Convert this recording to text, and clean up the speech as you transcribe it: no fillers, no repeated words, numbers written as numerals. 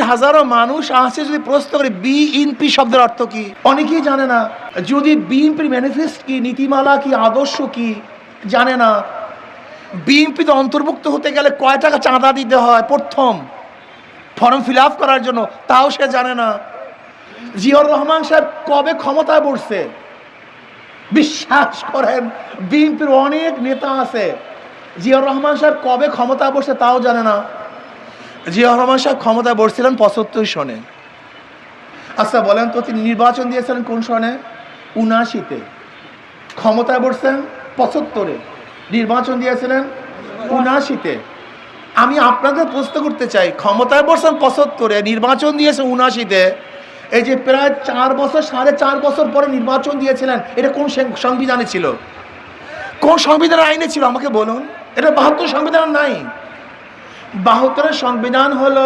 হাজারো মানুষ আছে, যদি প্রশ্ন করে বিএনপি শব্দের অর্থ কি, অনেকেই জানে না। যদি বিএনপির ম্যানিফেস্টো কি, নীতিমালা কি, আদর্শ কি জানে না। বিএনপিতে অন্তর্ভুক্ত হতে গেলে কয় টাকা চাঁদা দিতে হয় প্রথম ফর্ম ফিল আপ করার জন্য, তাও সে জানে না। জিয়াউর রহমান সাহেব কবে ক্ষমতায় বসছে? বিশ্বাস করেন, বিএনপির অনেক নেতা আছে, জিয়াউর রহমান সাহেব কবে ক্ষমতায় বসছে তাও জানে না। জিয়াউর রহমান সাহেব ক্ষমতায় বসছিলেন ৭৫ সনে। আচ্ছা বলেন তো, তিনি নির্বাচন দিয়েছিলেন কোন সনে? ৭৯-তে। ক্ষমতায় বসছেন ৭৫-এ, নির্বাচন দিয়েছিলেন ৭৯-তে। আমি আপনাদের প্রশ্ন করতে চাই, ক্ষমতায় বসছেন ৭৫-এ, নির্বাচন দিয়েছেন ৭৯-তে, এই যে প্রায় 4 বছর 4.5 বছর পরে নির্বাচন দিয়েছিলেন, এটা কোন সংবিধানে ছিল? কোন সংবিধানের আইনে ছিল আমাকে বলুন? এটা ৭২ সংবিধান নাই। ৭২-এর সংবিধান হলো